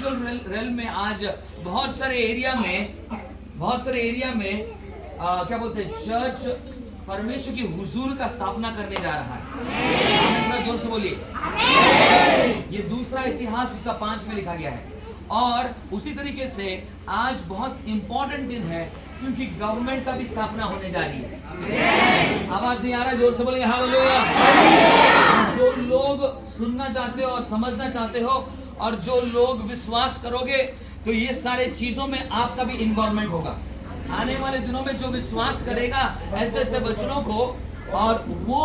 Spiritual rail में आज बहुत सारे एरिया में क्या बोलते हैं, चर्च परमेश्वर की हुजूर का स्थापना करने जा रहा है। थोड़ा जोर से बोलिए। ये दूसरा इतिहास उसका 5 में लिखा गया है। और उसी तरीके से आज बहुत इंपॉर्टेंट दिन है, क्योंकि गवर्नमेंट का भी स्थापना होने जा रही है। आवाज नहीं आ रहा, जोर से बोलिए हालेलुया। जो लोग सुनना चाहते हो और समझना चाहते हो, और जो लोग विश्वास करोगे, तो ये सारे चीजों में आपका भी इन्वॉल्वमेंट होगा। आने वाले दिनों में जो विश्वास करेगा ऐसे ऐसे वचनों को, और वो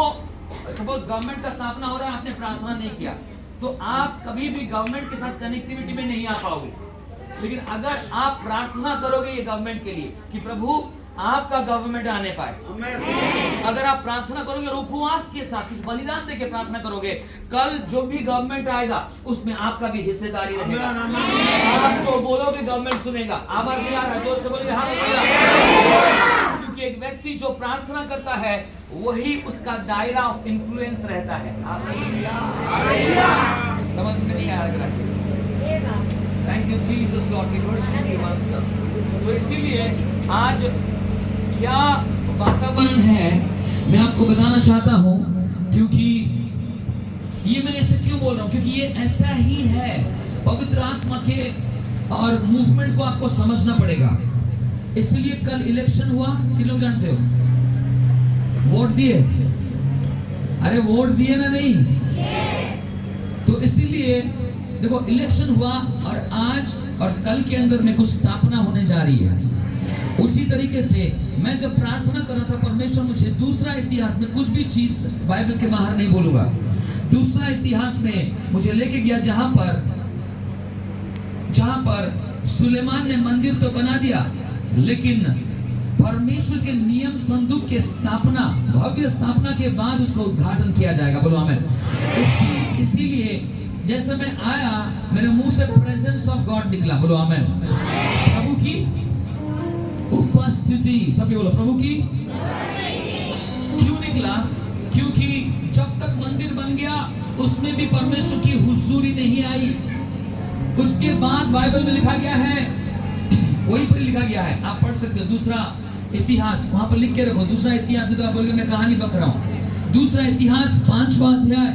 सपोज गवर्नमेंट का स्थापना हो रहा है, आपने प्रार्थना नहीं किया, तो आप कभी भी गवर्नमेंट के साथ कनेक्टिविटी में नहीं आ पाओगे। लेकिन अगर आप प्रार्थना करोगे ये गवर्नमेंट के लिए कि प्रभु आपका गवर्नमेंट आने पाए, अगर आप प्रार्थना करोगे और उपवास के साथ कुछ बलिदान देके प्रार्थना करोगे, कल जो भी गवर्नमेंट आएगा उसमें आपका भी हिस्सेदारी रहेगा। आप जो बोलोगे गवर्नमेंट सुनेगा। आवाज नहीं आ रहा, जोर से बोलिए हालेलुया। क्योंकि एक व्यक्ति जो प्रार्थना करता है वही उसका दायरा ऑफ इन्फ्लुएंस रहता है। समझ में नहीं आ रहा? Thank you Jesus Lord, we worship you master. तो इसीलिए आज क्या वातावरण है मैं आपको बताना चाहता हूं, क्योंकि ये मैं ऐसे क्यों बोल रहा हूं, क्योंकि ये ऐसा ही है। पवित्र आत्मा के और मूवमेंट को आपको समझना पड़ेगा। इसलिए कल इलेक्शन हुआ, किन लोग जानते हो? वोट दिए? अरे वोट दिए ना? नहीं। तो इसीलिए देखो, इलेक्शन हुआ और आज और कल के अंदर में कुछ स्थापना होने जा रही है। उसी तरीके से मैं जब प्रार्थना कर रहा था, परमेश्वर मुझे दूसरा इतिहास में, कुछ भी चीज बाइबल के बाहर नहीं बोलूंगा, दूसरा इतिहास में मुझे लेके गया, जहां पर सुलेमान ने मंदिर तो बना दिया, लेकिन परमेश्वर के नियम संदूक के स्थापना, भव्य स्थापना के बाद उसका उद्घाटन किया जाएगा। बोलो आमीन। इसीलिए जैसे मैं आया, मेरे मुंह से प्रेजेंस ऑफ गॉड निकला। बोलो आमीन। प्रभु की उपस्थिति, सभी बोलो प्रभु की। क्यों निकला? क्योंकि जब तक मंदिर बन गया उसमें भी परमेश्वर की हुजूरी नहीं आई। उसके बाद बाइबल में लिखा गया है, वहीं पर लिखा गया है, आप पढ़ सकते हो, दूसरा इतिहास, वहां पर लिख के रखो। दूसरा इतिहास, तो आप बोलोगे मैं कहानी बक रहा हूं। दूसरा इतिहास 5वां अध्याय,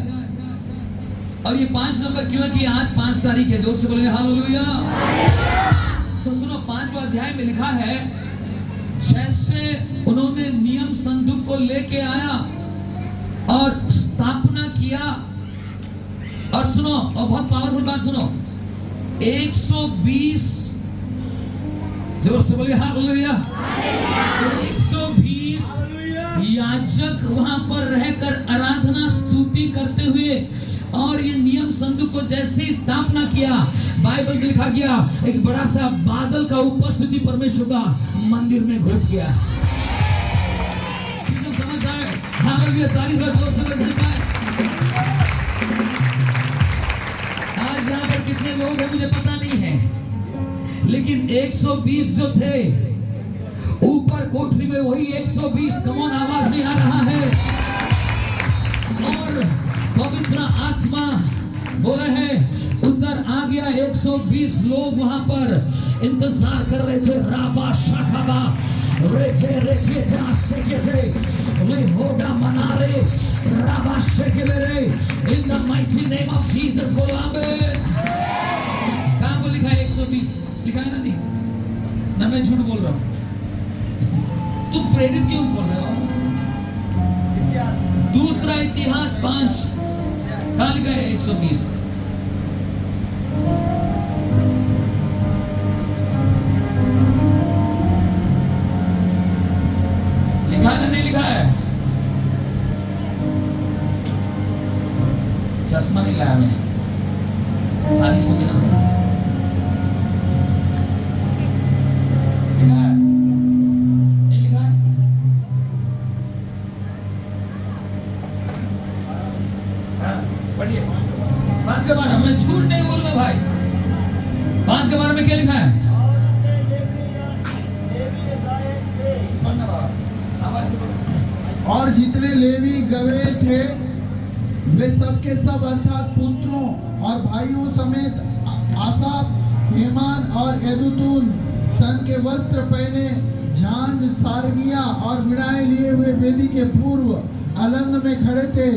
और ये 5 नंबर क्यों है? कि आज 5 तारीख है। जोर से बोलेंगे हालेलुया। तो सुनो, 5वां अध्याय में लिखा है, जैसे उन्होंने नियम संदूक को लेके आया और स्थापना किया, और सुनो, और बहुत पावरफुल बात सुनो, 120, जोर से बोलिए हालेलुया, 120 याजक वहां पर रहकर आराधना स्तुति करते हुए, और ये नियम संदूक को जैसे ही स्थापना किया, बाइबल में लिखा गया, एक बड़ा सा बादल का उपस्थिति परमेश्वर का मंदिर में घुस गया। तो समझ आए? हालेलुया, तारीफ है, जोर से बोलिए। आज यहाँ पर कितने लोग हैं मुझे पता नहीं है, लेकिन 120 जो थे ऊपर कोठरी में, वही 120। कमोन, आवाज नहीं आ रहा है? और पवित्र आत्मा बोले है, उतर आ गया। 120 लोग वहां पर इंतजार कर रहे थे। राबा शाखाबा रेचे रेखे जासे के थे, ले होगा मनारे राबा शेकेले रे, in the mighty name of Jesus. बोलो आमीन। कहां पर लिखा है 120? लिखा है ना? नहीं ना, मैं झूठ बोल रहा हूं। तुम प्रेरित क्यों बोल रहे हो? दूसरा इतिहास 5 कहां लिखा है? 120। लिखा है ना? नहीं लिखा है? चश्मा नहीं लाया मैं, 40 में ना लिखा है? नहीं लिखा है? पढ़िए 5 के बारे में। मैं झूठ नहीं बोलूंगा भाई। 5 के बारे में क्या लिखा है? और जितने लेवी गवरे थे वे सब के सब अर्थात पुत्रों और भाइयों समेत आसाफ हेमान और एदुतून सन के वस्त्र पहने झांझ सारगिया और विड़ाएं लिए हुए वेदी के पूर्व अलंग में खड़े थे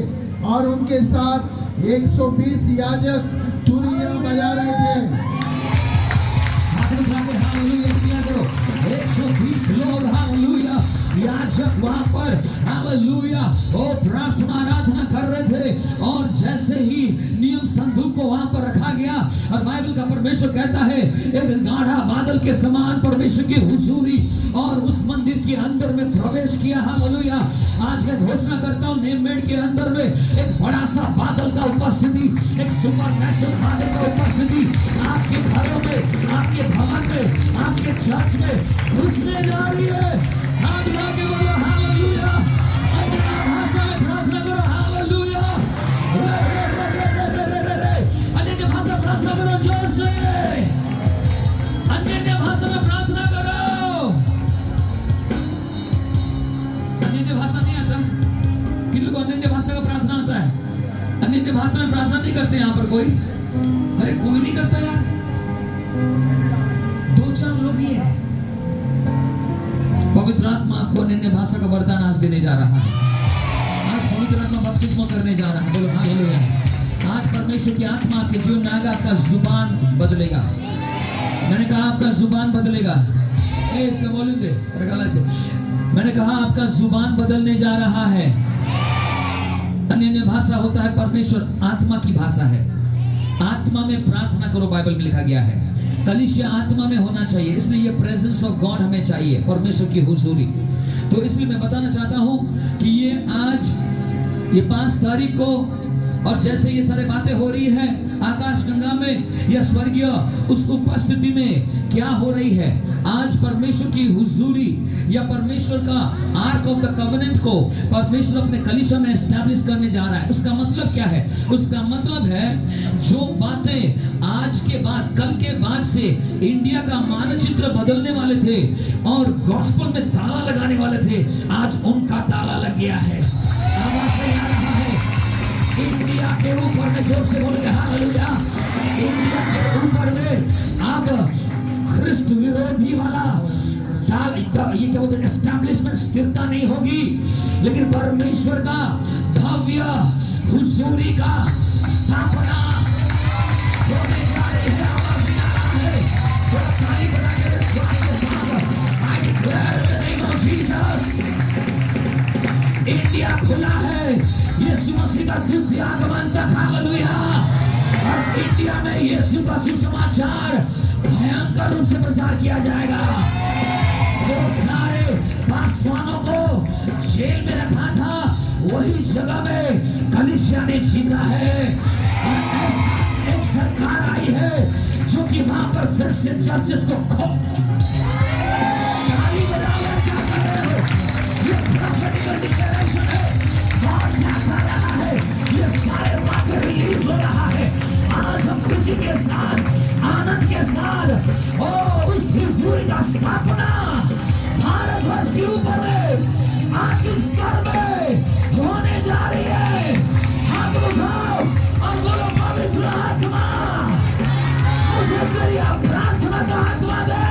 और उनके साथ 120 याजक तुरियां बजा रहे थे। 120 लोग हालेलुया याजक वहां पर हालेलुया वो प्रार्थना आराधना कर रहे थे। और जैसे ही नियम संदूक को वहां पर रखा गया और बाइबल का परमेश्वर कहता है एक गाढ़ा बादल के समान परमेश्वर की हुजूरी और उस मंदिर के अंदर में प्रवेश किया। हालेलुया आज मैं घोषणा करता हूं नेममेड के अंदर में एक बड़ा सा बादल का उपस्थिति, एक सुपरनैचुरल बादल का उपस्थिति आपके घरों में, आपके भवन में, आपके चर्च में घुसने जा रही है। हाथ लाके बोलो हालेलुया, अपनी भाषा में प्रार्थना करो हालेलुया, अन्य भाषा प्रार्थना करो जोर से, अन्य भाषा में प्रार्थना करो। अन्य भाषा नहीं आता? किन लोगों को अन्य भाषा का प्रार्थना आता है? अन्य भाषा में प्रार्थना नहीं करते यहाँ पर कोई? अरे कोई नहीं करता यार, 2-4 लोग ही है। पवित्र आत्मा आपको अन्य भाषा का वरदान आज देने जा रहा है। आज पवित्र आत्मा बपतिस्मा करने जा रहा है। बोलो हालेलुया। आज परमेश्वर की आत्मा आपके जीवन में आएगा, आपका जुबान बदलेगा। मैंने कहा आपका जुबान बदलेगा। इसका वॉल्यूम दे रगाला से। मैंने कहा आपका जुबान बदलने जा रहा है। अन्य भाषा होता है परमेश्वर आत्मा की भाषा है। आत्मा में प्रार्थना करो, बाइबल में लिखा गया है। कलीसिया आत्मा में होना चाहिए, इसलिए ये प्रेजेंस ऑफ गॉड हमें चाहिए, परमेश्वर की हुजूरी। तो इसलिए मैं बताना चाहता हूं कि ये आज ये 5 तारीख को और जैसे ये सारे बातें हो रही है आकाश गंगा में या स्वर्गीय उस उपस्थिति में क्या हो रही है, आज परमेश्वर की हुजूरी या परमेश्वर का आर्क ऑफ द कवेनेंट को परमेश्वर अपने कलीसिया में एस्टैब्लिश करने जा रहा है। उसका मतलब क्या है? उसका मतलब है जो बातें आज के बाद, कल के बाद से इंडिया का मानचित्र बदलने वाले थे और गॉस्पेल में ताला लगाने वाले थे, आज उनका ताला लग गया है। आवाज नहीं आ रहा है? इंडिया के ऊपर में जोर से बोल रहे हालेलुया। इंडिया के ऊपर में अब ख्रिस्त विरोधी वाला ये क्या बोलते हैं, एस्टैब्लिशमेंट, स्थिरता नहीं होगी, लेकिन परमेश्वर का भव्य हुजूरी का स्थापना होने जा रही है। आवाज नहीं आ रहा है? थोड़ा ताली बजा के विश्वास के साथ I declare in the name of Jesus. India खुला है यीशु मसीह का द्वितीय आगमन तक। हालेलुया। और इंडिया में यीशु का सुसमाचार भयंकर रूप से प्रचार किया जाएगा। जो सारे पासवानों को जेल में रखा था वही जगह में कलीसिया ने जीता है। और ऐसा एक सरकार आई है जो कि वहां पर फिर से चर्चेस को ताली बजाकर क्या कर रहे हो? ये प्रॉफेटिकल डिक्लेरेशन है। और क्या कर रहा है? ये सारे वाक्य रिलीज हो रहा है। आज हम खुशी के साथ, आनंद के साथ उस हुजूरी का स्थापना भारतवर्ष के ऊपर में आखिर स्तर में होने जा रही है। हाथ उठाओ और बोलो पवित्र आत्मा मुझे तेरी प्रार्थना का आत्मा दे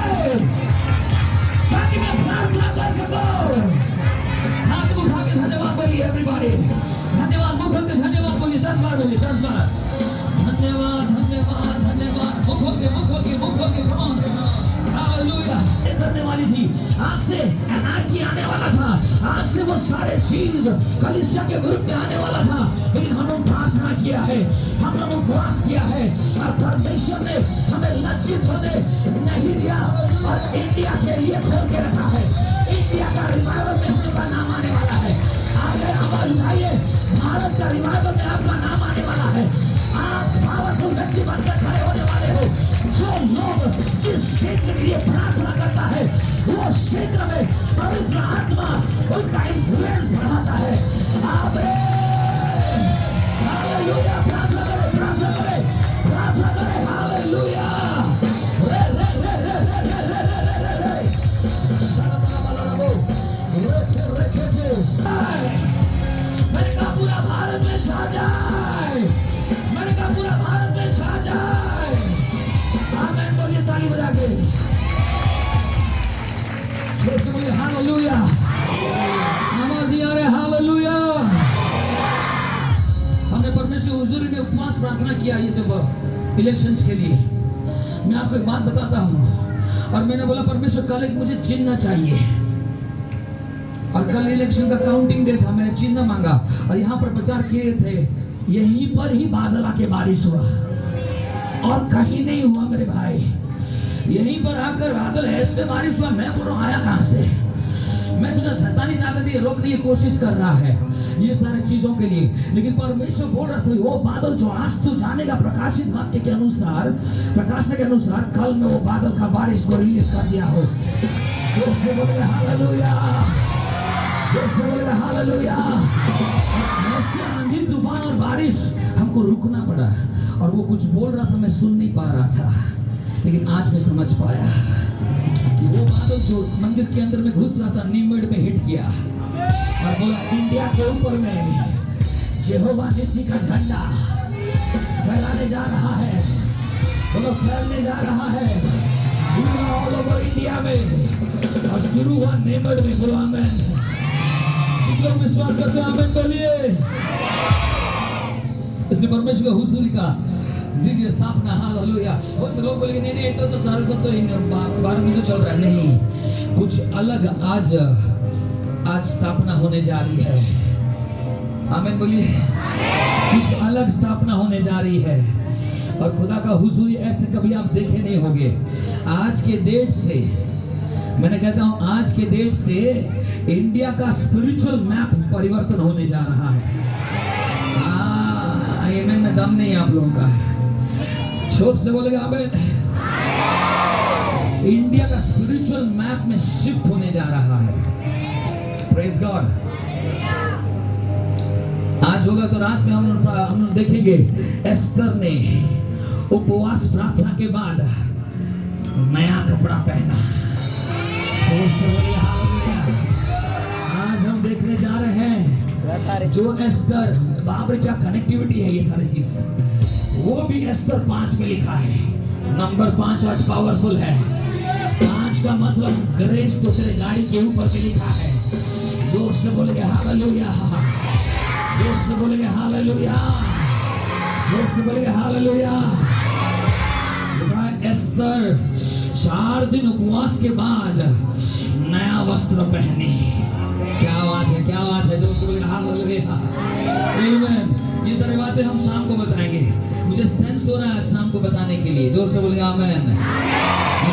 ताकि मैं प्रार्थना कर सकूं। हाथ उठा के धन्यवाद बोलिए एवरीबॉडी। धन्यवाद मुख खोल के धन्यवाद बोलिए 10 बार बोलिए 10 बार। धन्यवाद धन्यवाद धन्यवाद। मुख खोल के मुख खोल के मुख खोल के कम ऑन हालेलुया। करने वाली थी, आज से एनार्की आने वाला था, आज से वो सारे चीज कलीसिया के विरुद्ध में आने वाला था, लेकिन हम लोग प्रार्थना किया है, हम लोग उपवास किया है और परमेश्वर ने हमें लज्जित होने नहीं दिया और इंडिया के लिए खोल के रखा है। इंडिया का रिवाइवल में हम लोग का नाम आने वाला है। आगे आवाज उठाइए, भारत का रिवाइवल में आपका नाम आने वाला है। आप पावरफुल व्यक्ति बनकर खड़े होने वाले हो। जो लोग जिस क्षेत्र के लिए प्रार्थना करता है वो क्षेत्र में पवित्र आत्मा उनका इन्फ्लुएंस बढ़ाता है। हालेलुया। प्रार्थना करें, प्रार्थना करें, प्रार्थना करें। हालेलुया। ताली बजा के जोर से बोलिए हालेलुया। आवाज नहीं आ रहा, हालेलुया। हमने परमेश्वर हुजूरी में उपवास प्रार्थना किया ये जब इलेक्शंस के लिए। मैं आपको एक बात बताता हूँ, और मैंने बोला परमेश्वर कल एक मुझे चिन्ह चाहिए, और कल इलेक्शन का काउंटिंग डे था, मैंने चिन्ह मांगा और यहाँ पर प्रचार किए थे। यहीं पर ही बादल आके बारिश हुआ और कहीं नहीं हुआ मेरे भाई। यहीं पर आकर बादल ऐसे बारिश हुआ, मैं बोल रहा हूँ आया कहाँ से। मैं सोचा शैतानी ताकत ये रोकने की कोशिश कर रहा है ये सारी चीजों के लिए, लेकिन परमेश्वर बोल रहा था वो बादल जो आज तू जानेगा प्रकाशित वाक्य के अनुसार, प्रकाश के अनुसार, कल में वो बादल का बारिश को रिलीज कर दिया हो। जोर से बोले हालेलुया, जोर से बोले हालेलुया। ऐसे आंधी तूफान और बारिश हमको रुकना पड़ा, और वो कुछ बोल रहा था मैं सुन नहीं पा रहा था, लेकिन आज मैं समझ पाया कि वो बादल जो मंदिर के अंदर में घुस रहा था नीमड़ में हिट किया और बोला इंडिया के ऊपर में यहोवा निसी का झंडा फैलाने जा रहा है, बोलो फैलने जा रहा है पूरा ऑल ओवर इंडिया में। और शुरू हुआ नीमड़ में, बोलो आमेन। कितने लोग विश्वास करते हैं? आमेन बोलिए। इसलिए परमेश्वर का हुजूरी का दिव्य स्थापना, हालेलुया। बहुत से लोग बोलेंगे नहीं नहीं तो सारे तो भारत में तो चल रहा है। नहीं, कुछ अलग आज स्थापना होने जा रही है। आमीन बोलिए। कुछ अलग स्थापना होने जा रही है, और खुदा का हुजूरी ऐसे कभी आप देखे नहीं होंगे। आज के डेट से, मैंने कहता हूँ आज के डेट से इंडिया का स्पिरिचुअल मैप परिवर्तन होने जा रहा है। आमीन में दम नहीं है आप लोगों का, जोर से बोलेगा आमीन। इंडिया का स्पिरिचुअल मैप में शिफ्ट होने जा रहा है। Praise God. आज होगा तो रात में हम लोग देखेंगे एस्तर ने उपवास प्रार्थना के बाद नया कपड़ा पहना। जोर से बोलिए हालेलुया। आज हम देखने जा रहे हैं जो एस्तर, बाप रे क्या कनेक्टिविटी है ये सारी चीज। वो भी एस्तर 5 में लिखा है। नंबर 5 आज पावरफुल है। 5 का मतलब ग्रेस तो तेरे गाड़ी के ऊपर भी लिखा है। जोर से बोलेंगे हालेलुया, जोर से बोलेंगे हालेलुया, जोर से बोलेंगे हालेलुया। एस्तर 4 दिन उपवास के बाद नया वस्त्र पहने। क्या बात है, क्या बात है। जोर से बोलेंगे हालेलुया, आमीन। ये सारी बातें हम शाम को बताएंगे। मुझे सेंस हो रहा है शाम को बताने के लिए। जोर से बोलेंगे आमीन।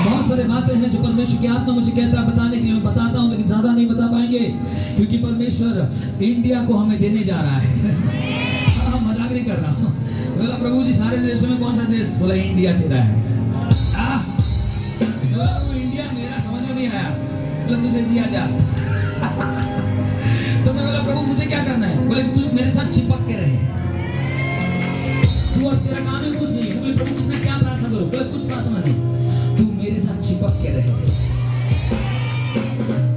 बहुत सारे बातें हैं जो परमेश्वर की आत्मा मुझे कहता है बताने के लिए, मैं बताता हूँ, लेकिन ज्यादा नहीं बता पाएंगे क्योंकि परमेश्वर इंडिया को हमें देने जा रहा है। मजाक नहीं कर रहा हूँ। बोला प्रभु जी सारे देशों में कौन सा देश? बोला इंडिया तेरा है। इंडिया मेरा, समझ में नहीं आया। बोला तुझे दिया जा। तो मैं बोला प्रभु मुझे क्या करना है? बोले तू मेरे साथ चिपक के रहे, तू और तेरा काम है कुछ नहीं। बोले प्रभु तुमने क्या प्रार्थना करो? बोले कुछ प्रार्थना नहीं, तू मेरे साथ चिपक के रहे।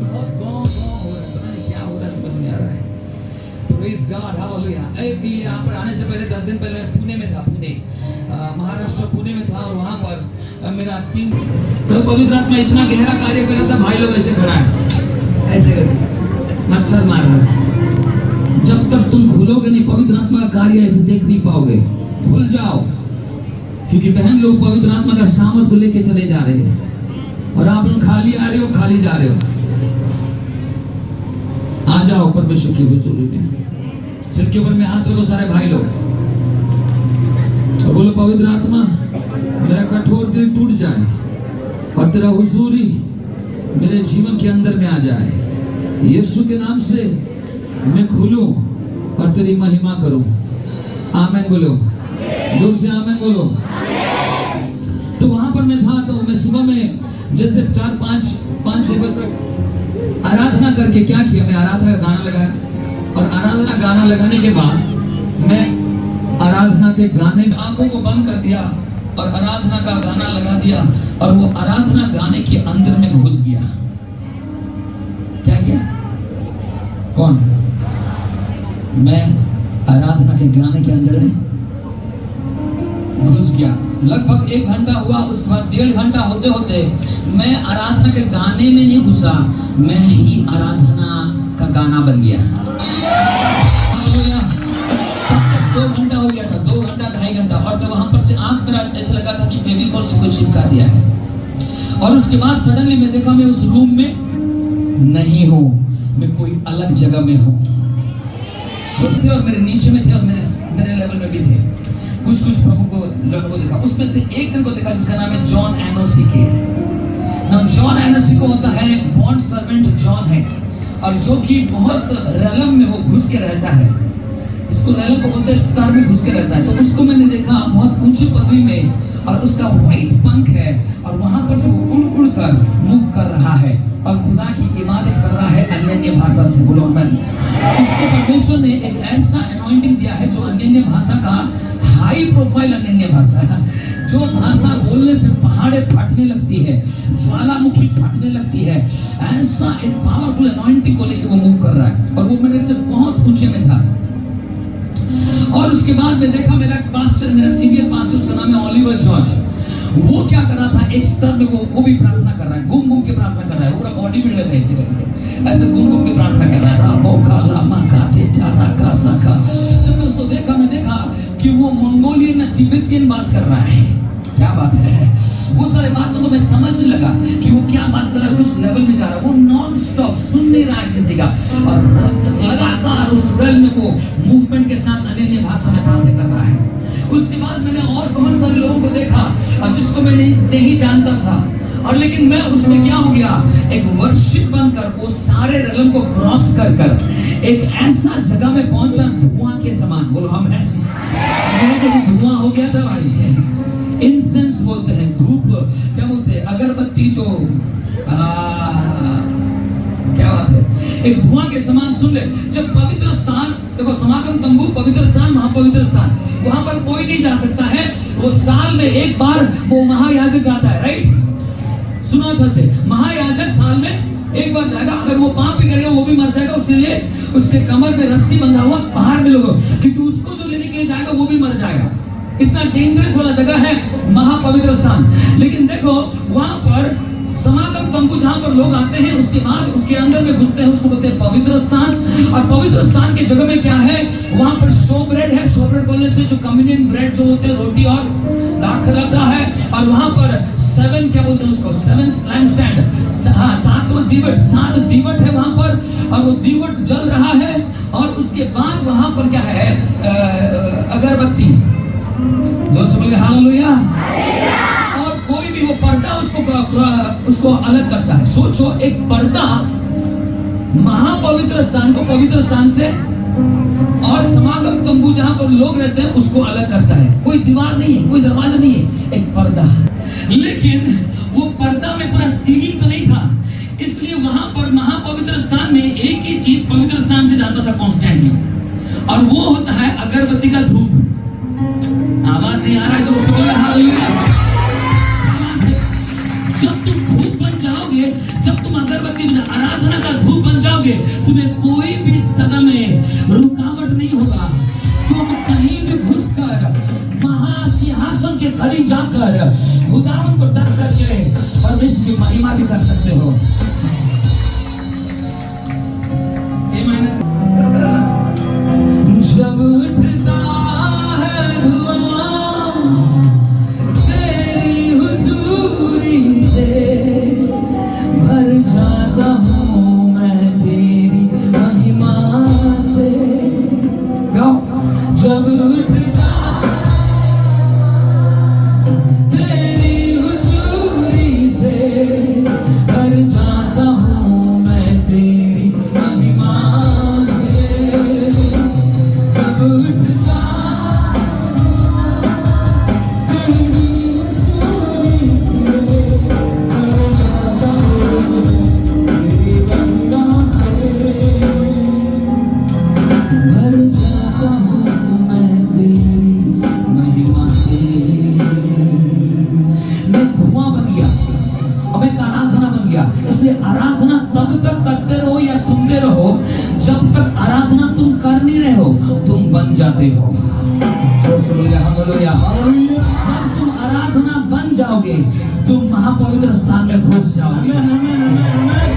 बहुत गाँव हो रहा है, पता नहीं क्या हो रहा है, समझ में आ रहा है। Praise God, hallelujah. यहाँ पर आने से पहले 10 दिन पहले मैं पुणे में था, पुणे महाराष्ट्र पुणे में था, और वहाँ पर मेरा 3 कल पवित्र आत्मा इतना गहरा कार्य कर रहा था। भाई लोग ऐसे खड़ा है, ऐसे मच्छर मार रहा है। जब तक तुम खुलोगे नहीं पवित्र आत्मा का कार्य ऐसे देख नहीं पाओगे। खुल जाओ, क्योंकि बहन लोग पवित्र आत्मा का सामर्थ को लेके चले जा रहे हैं, और आप लोग खाली आ रहे हो, खाली जा रहे हो। आ जाओ परमेश्वर की हुजूरी में। सिर के ऊपर में हाथ रखो सारे भाई लोग, और बोलो पवित्र आत्मा मेरा कठोर दिल टूट जाए, और तेरा हुजूरी मेरे जीवन के अंदर में आ जाए। यीशु के नाम से मैं खुलूं और तेरी महिमा करूं। आमीन बोलो, जोर से आमीन बोलो। तो वहां पर मैं था, तो मैं सुबह में जैसे 4-5-6 बजे तक आराधना करके क्या किया, मैं आराधना का गाना लगाया, और आराधना गाना लगाने के बाद मैं आराधना के गाने में आंखों को बंद कर दिया और आराधना का गाना लगा दिया, और वो आराधना गाने के अंदर में घुस गया। क्या किया? कौन? मैं आराधना के गाने के अंदर में घुस गया। लगभग 1 घंटा हुआ, उसके बाद 1.5 घंटा होते होते मैं आराधना के गाने में नहीं घुसा, मैं ही आराधना का गाना बन गया। 2 घंटा हो गया था, 2 घंटा 2.5 घंटा, और मैं वहां पर से आंख मेरा ऐसा लगा था कि फेविकॉल से कुछ चिपका दिया है। और उसके बाद सडनली मैं देखा मैं उस रूम में नहीं हूँ, मैं कोई अलग जगह में हूँ। छोटे थे और मेरे नीचे में थे और मेरे लेवल में भी थे। कुछ प्रभु को लोगों को देखा, उसमें से एक जन को देखा जिसका नाम है जॉन एनोसिके। नाम जॉन एनोसिके होता है बॉन्ड सर्वेंट जॉन है, और जो कि बहुत रलम में वो घुस के रहता है, इसको रलम को बोलते हैं, स्तर में घुस के रहता है। तो उसको मैंने देखा बहुत ऊंची पदवी में, और उसका व्हाइट पंख है, और वहां पर से वो उड़ कर मूव कर रहा है और खुदा की इबादत कर रहा है अन्य भाषा से। बोलो आमीन। उसको परमेश्वर ने एक ऐसा अनॉइंटिंग दिया है जो अन्य भाषा का हाई प्रोफाइल अन्य भाषा है, जो भाषा बोलने से पहाड़े फटने लगती है, ज्वालामुखी फटने लगती है, ऐसा एक पावरफुल अनॉइंटिंग को लेकर वो मूव कर रहा है, और वो मेरे से बहुत ऊंचे में था। और उसके बाद में देखा मेरा पास्टर, मेरा सीनियर पास्टर, उसका नाम है ओलिवर जॉर्ज। वो क्या कर रहा था, एक स्तर में वो भी प्रार्थना कर रहा है, घूम के प्रार्थना कर रहा है, पूरा बॉडी बिल्डर है ऐसे करके, ऐसे घूम के प्रार्थना कर रहा है। जब मैं उसको देखा, मैं देखा कि वो मंगोलियन तिब्बतियन बात कर रहा है। क्या बात है, वो सारे बातों को मैं समझने लगा कि वो क्या बात कर रहा है, उस लेवल में जा रहा है। वो नॉन स्टॉप सुन नहीं रहा है किसी का, और लगातार उस रेल में वो मूवमेंट के साथ अन्य भाषा में प्रार्थना कर रहा है। उसके बाद मैंने और बहुत सारे लोगों को देखा, और जिसको मैं नहीं जानता था, और लेकिन मैं उसमें क्या हो गया, एक वर्शिप बनकर वो सारे रेलम को क्रॉस कर एक ऐसा जगह में पहुंचा धुआं के समान। बोलो हम है, धुआं हो गया था भाई। इंसेंस बोलते हैं, धूप क्या बोलते हैं, अगरबत्ती जो क्या बात है, एक धुआं के समान। सुन ले, जब पवित्र स्थान, देखो समागम तंबू पवित्र स्थान, महापवित्र स्थान, वहां पर कोई नहीं जा सकता है। वो साल में एक बार वो महायाजक जाता है, राइट? सुनो अच्छा से, महायाजक साल में एक बार जाएगा, अगर वो पाप भी करेगा वो भी मर जाएगा। उसके लिए उसके कमर में रस्सी बंधा हुआ बाहर में लोगों, क्योंकि उसको जो लेने के लिए जाएगा वो भी मर जाएगा। इतना डेंजरस वाला जगह है महापवित्र स्थान। लेकिन देखो वहां पर समागम तंबू जहां पर लोग आते हैं, उसके बाद उसके अंदर में घुसते हैं, उसको बोलते हैं पवित्र स्थान। और पवित्र स्थान के जगह में क्या है, वहां पर शो ब्रेड है। शो ब्रेड बोलने से जो कम्युनियन ब्रेड जो होते हैं, रोटी और दाखिल रहता है। और वहां पर 7 क्या बोलते हैं उसको, 7 लैम्प स्टैंड, 7 दीवट है वहां पर, और वो दीवट जल रहा है। और उसके बाद वहां पर क्या है, अगरबत्ती, जोर से बोलिए हालेलुया। और कोई भी वो पर्दा उसको अलग करता है। सोचो, एक पर्दा महापवित्र स्थान को पवित्र स्थान से और समागम तंबू जहां पर लोग रहते हैं उसको अलग करता है। कोई दीवार नहीं है, कोई दरवाजा नहीं है, एक पर्दा। लेकिन वो पर्दा में पूरा सीलिंग तो नहीं था, इसलिए वहां पर महापवित्र स्थान में एक ही चीज पवित्र स्थान से जाता था कॉन्स्टेंटली, और वो होता है अगरबत्ती का धूप। आवाज नहीं आ रहा है जो उसको बोला हालेलुया। जब तुम धूप बन जाओगे, जब तुम अगरबत्ती बन, आराधना का धूप बन जाओगे, तुम्हें कोई भी जगह में रुकावट नहीं होगा। तुम कहीं भी घुसकर महासिंहासन के करीब जाकर खुदावंत को टच करके परमेश्वर की महिमा भी कर सकते हो। जब उठता है धुआं तेरी हुजूरी से, भर जाता हूँ मैं तेरी महिमा से। जब उठता तेरी हुजूरी से, भर जाता हूँ मैं तेरी महिमा से। जब उठता इसलिए आराधना तब तक करते रहो या सुनते रहो जब तक आराधना तुम कर नहीं रहे हो, तुम बन जाते हो। हालेलुया। जब तुम आराधना बन जाओगे, तुम महापवित्र स्थान में घुस जाओगे।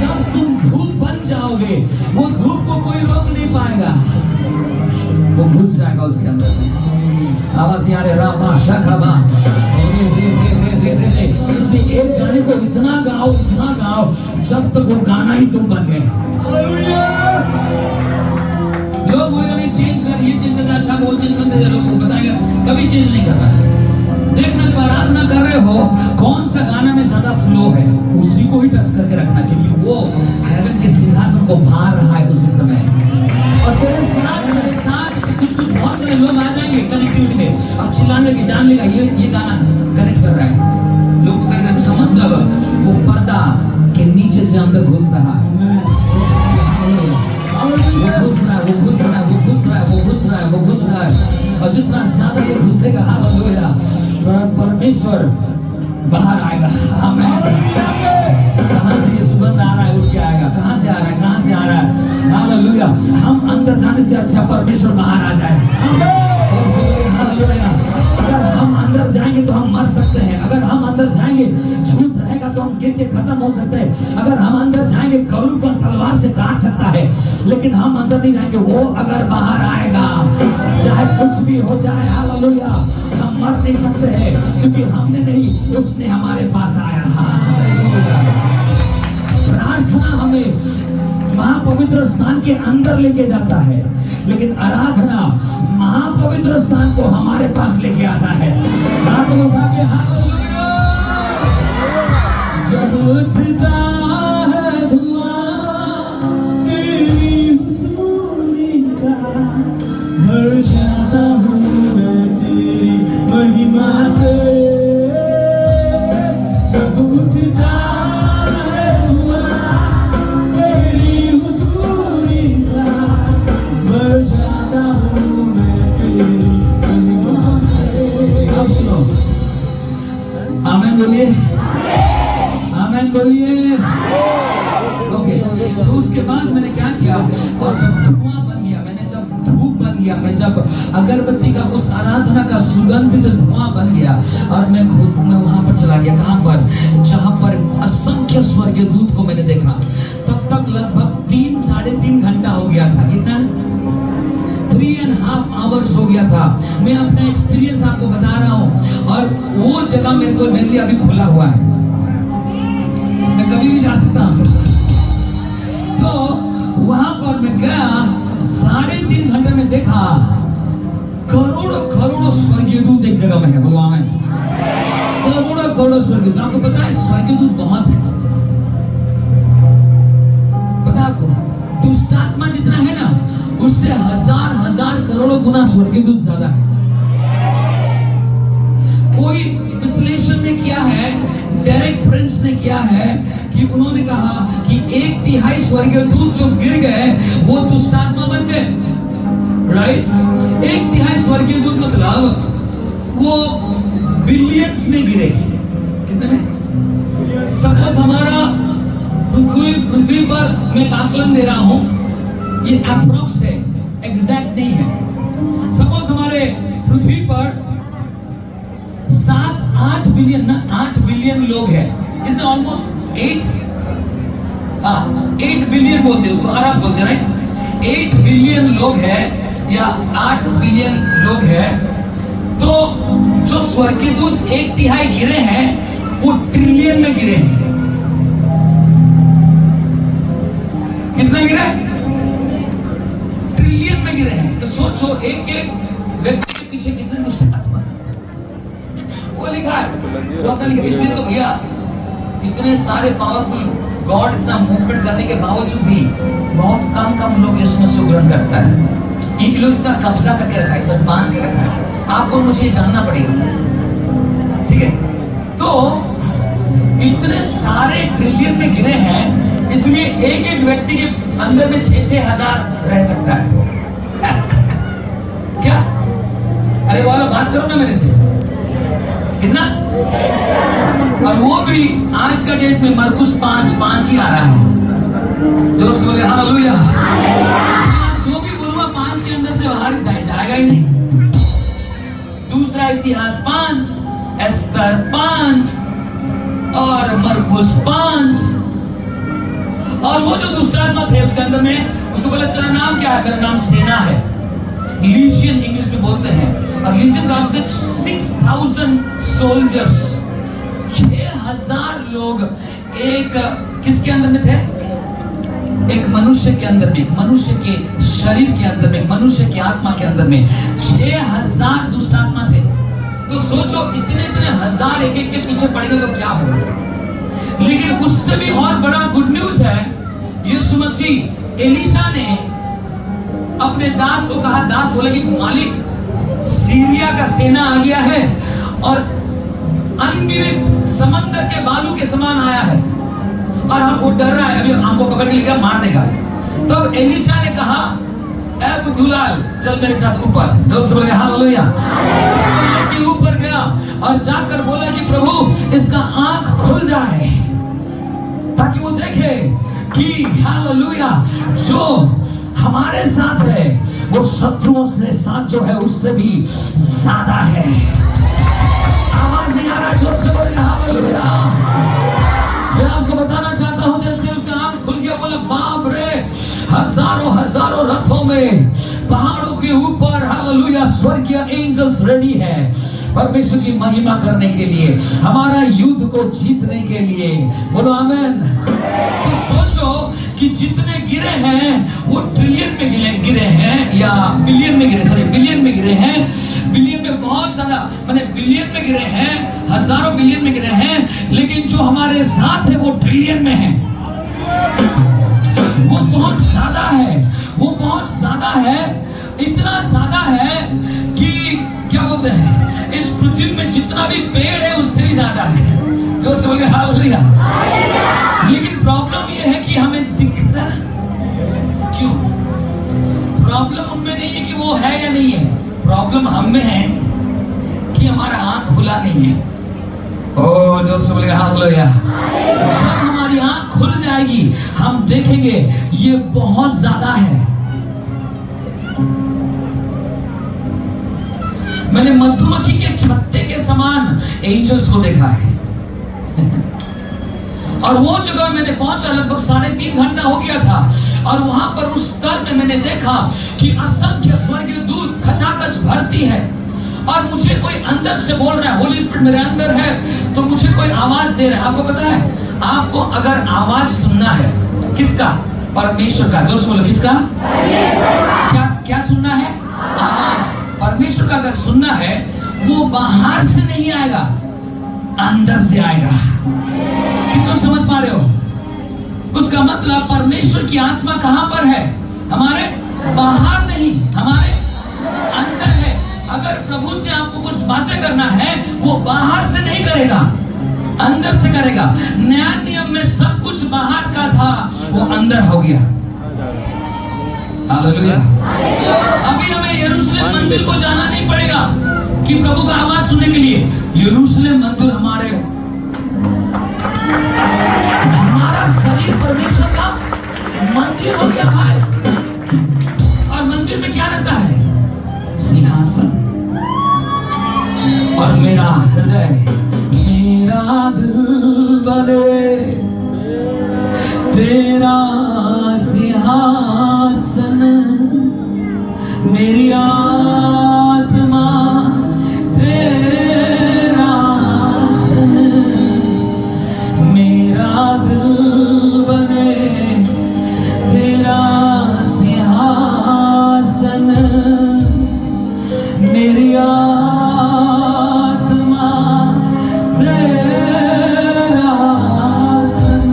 जब तुम धूप बन जाओगे, वो धूप को कोई रोक नहीं पाएगा, वो घुस जाएगा उसके अंदर। आवाज नहीं आ रही? रामा शाखा। इसलिए एक गाने को इतना गाओ जब तक वो गाना ही तुम बन गए। लोग बोलेंगे नहीं चेंज कर, ये चेंज करना अच्छा, वो चेंज करते, लोग को बताएगा, कभी चेंज नहीं करता। देखना जब आराधना कर रहे हो, कौन सा गाना में ज्यादा फ्लो है, उसी को ही टच करके रखना, क्योंकि वो हेवन के सिंहासन को भार रहा है उसी समय। और तेरे साथ कुछ बहुत सारे लोग आ जाएंगे कनेक्टिविटी में, अब चिल्लाने की जान लेगा ये गाना कनेक्ट कर रहा है, लोग को कनेक्ट। इसका मतलब वो पर्दा के नीचे से अंदर घुस रहा है, वो घुस रहा है, और जितना ज्यादा ये घुसेगा, हालेलुया, परमेश्वर बाहर आएगा। कहाँ से ये सुगंध आ रहा है, उठ के आएगा, कहाँ से आ रहा है, हालेलुया। हम अंदर जाने से अच्छा परमेश्वर बाहर आ जाए, हालेलुया। अगर हम अंदर जाएंगे तो हम मर सकते हैं, अगर हम अंदर जाएंगे झूठ रहेगा तो हम गिर के खत्म हो सकते हैं, अगर हम अंदर जाएंगे करूर को तलवार से काट सकता है, लेकिन हम अंदर नहीं जाएंगे। वो अगर बाहर आएगा, चाहे कुछ भी हो जाए, हालेलुया, हम मर नहीं सकते हैं, क्योंकि हमने नहीं, उसने हमारे पास आया। हालेलुया। प्रार्थना हमें महापवित्र स्थान के अंदर लेके जाता है, लेकिन आराधना महापवित्र स्थान को हमारे पास लेके आता है। हाथ उठा के हालेलुया। जब उठता है धुआं तेरी हुजूरी का, भर जाता हूँ मैं तेरी महिमा से। जब उठता आमेन बोलिए, आमेन बोलिए। ओके, तो उसके बाद मैंने क्या किया, और जब धुआं बन गया, मैंने जब धूप बन गया, मैं जब अगरबत्ती का उस आराधना का सुगंधित धुआं बन गया, और मैं वहां पर चला गया, कहां पर, जहां पर असंख्य स्वर्गीय दूत को मैंने देखा। तब तक लगभग 3-3.5 घंटा हो गया था। कितना? 3.5 आवर्स हो गया था। मैं अपना एक्सपीरियंस आपको बता रहा हूँ, और वो जगह मेरे लिए अभी खुला हुआ है, मैं कभी भी जा सकता हूँ। तो वहां पर मैं गया, 3.5 घंटे में देखा करोड़ों स्वर्गीय दूत एक जगह में है। बोलो आमीन। करोड़ों स्वर्गीय दूत। आपको पता है स्वर्गीय दूत बहुत है, पता है आपको? दुष्ट आत्मा जितना है ना, उससे हजार करोड़ों गुना स्वर्गीय दूत ज्यादा है। कोई विश्लेषण ने किया है, डेरेक प्रिंस ने किया है, कि उन्होंने कहा कि 1/3 स्वर्गीय दूत जो गिर गए वो दुष्ट आत्मा बन गए। राइट? 1/3 स्वर्गीय दूत मतलब वो बिलियंस में गिरे। कितने में? सपोज हमारा पृथ्वी पर, मैं एक आकलन दे रहा हूं, ये अप्रोक्स है, एग्जैक्ट नहीं है। सपोज हमारे पृथ्वी पर 7-8 बिलियन 8 बिलियन लोग हैं। कितने? ऑलमोस्ट 8 बिलियन बोलते हैं उसको, अरब बोलते हैं, राइट? 8 बिलियन लोग हैं या 8 बिलियन लोग हैं। तो जो स्वर्गीय दूत 1/3 गिरे हैं, वो ट्रिलियन में गिरे हैं। कितना गिरे? ट्रिलियन में गिरे हैं। तो सोचो एक व्यक्ति के पीछे कितने दुष्ट आत्मा, वो लिखा है, वो अपना लिखा। इसलिए तो भैया इतने सारे पावरफुल गॉड इतना मूवमेंट करने के बावजूद भी बहुत कम लोग यीशु मसीह को ग्रहण करता है। ये लोग इतना कब्जा करके रखा है, सब बांध के रखा है। आपको मुझे जानना पड़ेगा, ठीक है? तो इतने सारे ट्रिलियन में गिरे हैं, इसलिए एक व्यक्ति के अंदर में 6-6 हजार रह सकता है। क्या? अरे वाला बात करो ना मेरे से। कितना? और वो भी आज का डेट में मरकुस 5 ही आ रहा है। जो बोले हालेलुया। जो भी बोलूंगा 5 के अंदर से बाहर जाएगा ही नहीं। दूसरा इतिहास 5, एस्तर 5 और मरकुस 5। और वो जो दुष्ट आत्मा थे उसके अंदर में, उसको बोले तेरा नाम क्या है? मेरा नाम सेना है। लीजियन इंग्लिश में बोलते हैं। और लीजियन का मतलब 6000 सोल्जर्स, 6000 लोग एक किसके अंदर में थे? एक मनुष्य के अंदर में, एक मनुष्य के शरीर के अंदर में, मनुष्य की आत्मा के अंदर में 6000 दुष्ट आत्मा थे। तो सोचो इतने इतने हजार एक के पीछे पड़ेंगे तो क्या होगा। लेकिन उससे भी और बड़ा गुड न्यूज है, यीशु मसीह एलीशा ने अपने दास को कहा, दास बोले कि मालिक सीरिया का सेना आ गया है और अनगिनत समंदर के बालू के समान आया है और हमको डर रहा है, अभी हमको पकड़ के लेकर मार देगा। तब एलीशा ने कहा, ए बुद्धूलाल चल मेरे साथ ऊपर। जोर से बोले हालेलुया। उसके ऊपर गया और जाकर बोला कि प्रभु इसका आंख खुल जाए ताकि वो देखे कि हालेलुया जो हमारे साथ है वो शत्रुओं से साथ जो है उससे भी ज्यादा है। आवाज नहीं आ रहा, जोर से बोले हालेलुया। मैं आपको बताना चाहता हूं, जैसे उसका आंख खुल गया, बोला बाप रे, हजारों हजारों रथों में पहाड़ों के ऊपर हालेलुया स्वर्गीय एंजल्स रेडी है परमेश्वर की महिमा करने के लिए, हमारा युद्ध को जीतने के लिए। बोलो आमीन। तो सोचो कि जितने गिरे हैं वो ट्रिलियन में गिरे हैं या बिलियन में गिरे, सॉरी बिलियन में गिरे हैं। बिलियन में बहुत ज्यादा, माने बिलियन में गिरे हैं, हजारों बिलियन में गिरे हैं। लेकिन जो हमारे साथ है वो ट्रिलियन में है। वो बहुत ज्यादा है, वो बहुत ज्यादा है, इतना ज्यादा है कि क्या बोलते हैं, इस पृथ्वी में जितना भी पेड़ है उससे भी ज्यादा है। जो से बोले हालेलुया। लेकिन प्रॉब्लम ये है कि हमें दिखता क्यों? प्रॉब्लम उनमें नहीं है कि वो है या नहीं है, प्रॉब्लम हम में है कि हमारा आंख खुला नहीं है। ओ जोर से बोले हालेलुया। जब हमारी आंख खुल जाएगी हम देखेंगे ये बहुत ज्यादा है। मैंने मधुमक्खी के छत्ते के समान एंजल्स को देखा है और वो जगह मैंने पहुंचा, लगभग 3.5 घंटा हो गया था। और वहां पर उस स्तर में मैंने देखा कि असंख्य स्वर्गीय दूत खचाखच भरती है और मुझे कोई अंदर से बोल रहा है, होली स्पिरिट मेरे अंदर है तो मुझे कोई आवाज दे रहा है। आपको पता है, आपको अगर आवाज सुनना है किसका? परमेश्वर का। जोर से बोलो किसका? क्या क्या सुनना है? आवाज परमेश्वर का अगर सुनना है वो बाहर से नहीं आएगा, अंदर से आएगा। कितना समझ पा रहे हो? उसका मतलब परमेश्वर की आत्मा कहां पर है? हमारे बाहर नहीं, हमारे अंदर है। अगर प्रभु से आपको कुछ बातें करना है वो बाहर से नहीं करेगा, अंदर से करेगा। नया नियम में सब कुछ बाहर का था, वो अंदर हो गया। हालेलुया। अभी हमें यरूशलेम मंदिर को जाना नहीं पड़ेगा कि प्रभु का आवाज सुनने के लिए। यरूशलेम मंदिर हमारा शरीर परमेश्वर का मंदिर हो गया भाई। और मंदिर में क्या रहता है? सिंहासन। और मेरा हृदय, मेरा दिल बने तेरा सिंहासन, मेरी आत्मा तेरा आसन, मेरा दिल बने तेरा सिंहासन, मेरी आत्मा तेरा आसन,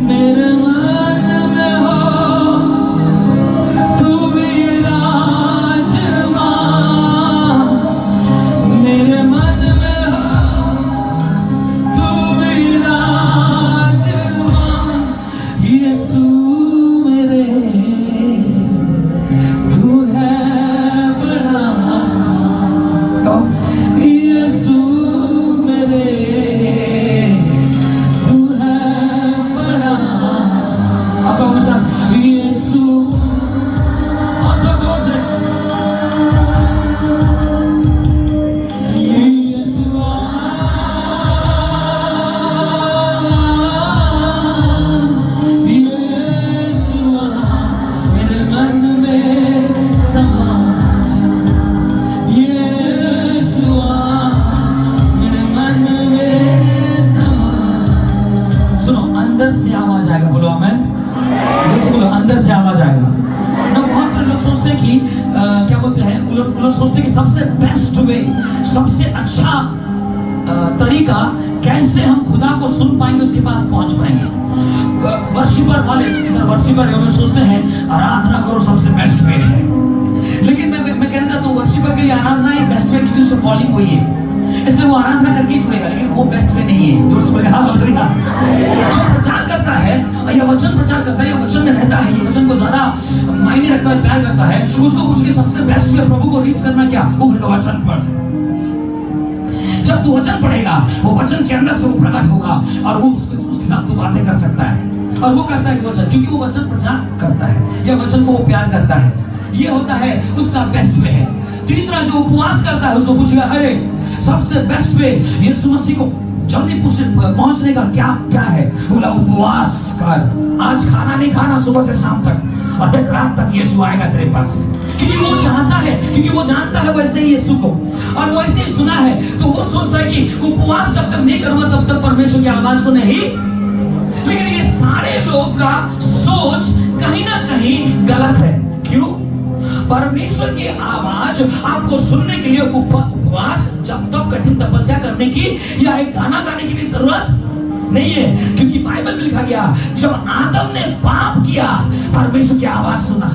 मेरे मन में हो तू मेरा सबसे बेस्ट वे, सबसे अच्छा तरीका कैसे हम खुदा को सुन पाएंगे, उसके पास पहुंच पाएंगे। वर्शिपर वाले वर्शिपर है, उन्हें सोचते हैं आराधना करो सबसे बेस्ट वे है, लेकिन मैं कहना चाहता हूँ वर्शिपर के लिए आराधना ही बेस्ट वे, क्योंकि उसकी कॉलिंग वही है, इसलिए वो आराधना करके ही जुड़ेगा, लेकिन वो बेस्ट वे नहीं है। जो प्रचार करता है या वचन प्रचार करता है या वचन में रहता है, ये वचन को ज्यादा मायने रखता है, प्यार करता है, उसको उसके सबसे बेस्ट वे प्रभु को रीच करना क्या, वो बोलेगा वचन पढ़। जब तू वचन पढ़ेगा, वो वचन के अंदर से वो प्रकट होगा और वो उसके साथ तू बातें कर सकता है, और वो करता है वचन, क्योंकि वो वचन प्रचार करता है या वचन को वो प्यार करता है। ये होता है उसका बेस्ट वे है। तीसरा, जो उपवास करता है, उसको पूछेगा अरे सबसे बेस्ट वे यीशु मसीह को जल्दी पहुंचने का क्या है, बोला उपवास कर, आज खाना नहीं खाना सुबह से शाम तक, और फिर रात तक यीशु आएगा तेरे पास, क्योंकि वो चाहता है, क्योंकि वो जानता है वैसे ही यीशु को, और वैसे ही सुना है, तो वो सोचता है कि उपवास जब तक नहीं करूंगा तब तक परमेश्वर की आवाज को नहीं। लेकिन ये सारे लोग का सोच कहीं ना कहीं गलत है। क्यों? परमेश्वर की आवाज आपको सुनने के लिए उपवास, जब तक कठिन तपस्या करने की या एक गाना गाने की भी जरूरत नहीं है, क्योंकि बाइबल में लिखा गया जब आदम ने पाप किया परमेश्वर की आवाज सुना।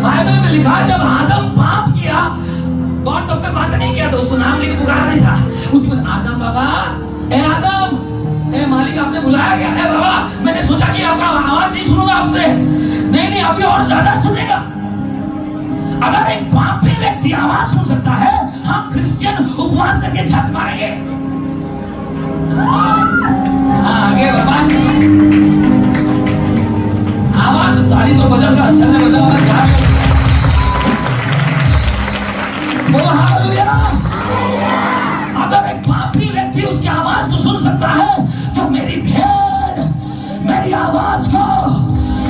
बाइबल में लिखा जब आदम पाप किया, गॉड तब तक बात नहीं किया, तो उसको नाम लेके पुकारा नहीं था। उसी में आदम बाबा, ए आदम, ए मालिक आपने बुलाया गया है बाबा, मैंने सोचा कि आपका आवाज नहीं सुनूंगा आपसे, नहीं अभी और ज्यादा सुनेगा। अगर एक पापी व्यक्ति आवाज सुन सकता है, हम क्रिश्चियन उपवास करके झक मारेंगे। आगे बाबा, आवाज तो ताली तो बजा, अच्छा से बजा, अगर एक पापी व्यक्ति उसकी आवाज को सुन सकता है, तो मेरी भेड़ मेरी आवाज को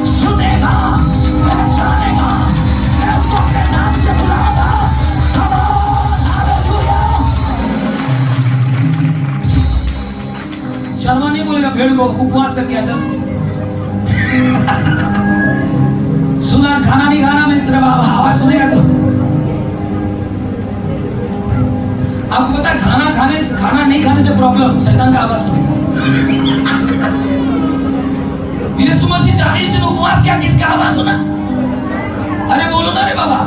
सुनेगा, पहचानेगा, मैं उसको अपने नाम से बुलाऊंगा। Come on, hallelujah! शर्मा नहीं बोलेगा भेड़ को, उपवास करके आ जा। सुना खाना नहीं खाना, मैं तेरा आवाज सुनेगा तो। आपको पता है खाना नहीं खाने से प्रॉब्लम, शैतान का आवाज सुनेगा। यीशु मसीह 40 दिन उपवास किया, किसका आवाज सुना? अरे बोलो ना रे बाबा,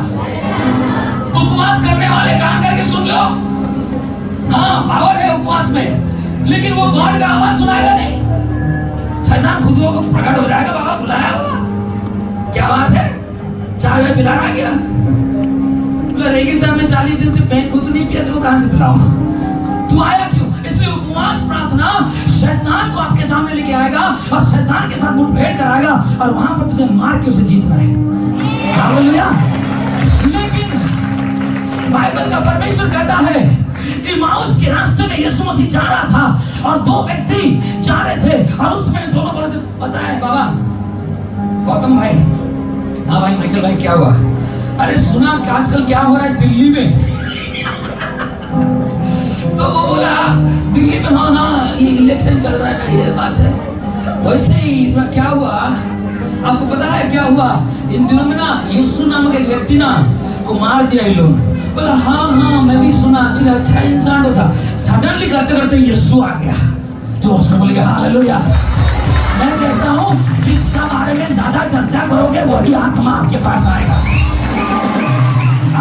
उपवास करने वाले कान करके सुन लो। हाँ, पावर है उपवास में, लेकिन वो गॉड का आवाज सुनाएगा नहीं। शैतान खुद को प्रकट हो जाएगा, बाबा बुलाया बाबा, क्या बात है, चाय में पिला रहा क्या? रेगिस्तान में 40 दिन से बैंक खुद नहीं पिया, तो कहां से पिलाओ? तू आया क्यों? इसलिए उपवास प्रार्थना शैतान को आपके सामने लेके आएगा और शैतान के साथ मुठभेड़ कराएगा, और वहां पर तुझे मार के उसे जीतना है। हालेलुया! लेकिन बाइबल का परमेश्वर कहता है, इमाउस के रास्ते में यीशु मसीह जा रहा था और दो व्यक्ति जा रहे थे, और उसमें दोनों बोले थे, पता है बाबा गौतम भाई, हाँ भाई माइकल भाई, क्या हुआ? अरे सुना कि आजकल क्या हो रहा है दिल्ली में? तो वो बोला दिल्ली में, हाँ ये इलेक्शन चल रहा है ना, ये बात है। वैसे ही क्या हुआ, आपको पता है क्या हुआ? इन दिनों में ना यीशु नामक एक व्यक्ति ना को मार दिया इन लोग। बोला हाँ मैं भी सुना, अच्छा इंसान होता। सडनली करते करते यीशु आ गया, जोर से बोलिए हालेलुया। मैं कहता हूँ जिसका बारे में ज्यादा चर्चा करोगे वही आत्मा आपके पास आएगा।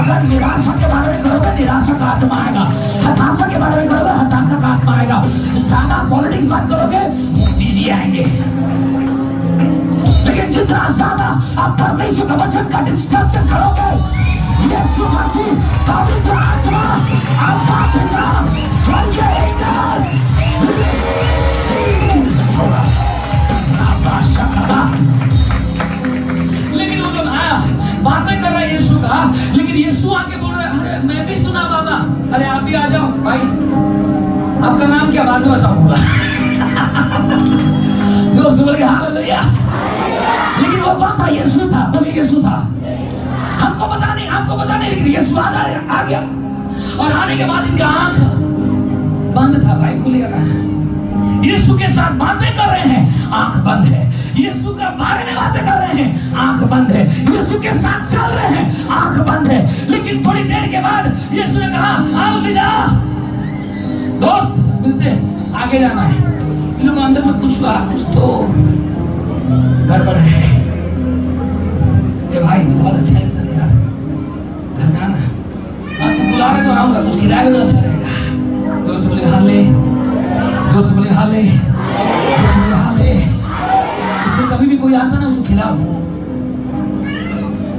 अगर निराशा के बारे में करोगे निराशा का आत्मा आएगा, हताशा के बारे में करोगे हताशा का आत्मा आएगा, ज्यादा पॉलिटिक्स बात करोगे मोदी जी आएंगे। लेकिन जितना ज्यादा आप परमेश्वर का वचन का डिस्कशन करोगे, यीशु मसीह पवित्र आत्मा आपका पिता स्वर्गीय एंजल्स रिलीज होगा। लेकिन वो लोग आया बातें कर रहा है यीशु का, लेकिन यीशु आके बोल रहा है, अरे मैं भी सुना बाबा, अरे आप भी आ जाओ भाई, आपका नाम क्या बाद में बताऊंगा। हालेलुया। लेकिन वो कौन था? यीशु था। बोलिए यीशु था। हमको पता नहीं, लेकिन यीशु आ गया। और आने के बाद इनका आंख बंद था भाई, खुलेगा। यीशु के साथ बातें कर रहे हैं, आंख बंद है। यीशु का बारे में बातें कर रहे हैं, आंख बंद है। यीशु के साथ चल रहे हैं, आंख बंद है। लेकिन थोड़ी देर के बाद यीशु ने कहा अलविदा दोस्त, मिलते आगे जाना है। इन लोगों अंदर में कुछ हुआ, कुछ तो गड़बड़ है। ये भाई तू बहुत अच्छा इंसान है यार, घर में आना। हाँ तू बुला रहे तो आऊंगा, कुछ खिलाएगा तो अच्छा रहेगा। जोर से बोले हाले, जोर से बोले हाले, जोर से बोले हाले। इसमें कभी भी कोई आता ना उसको खिलाओ।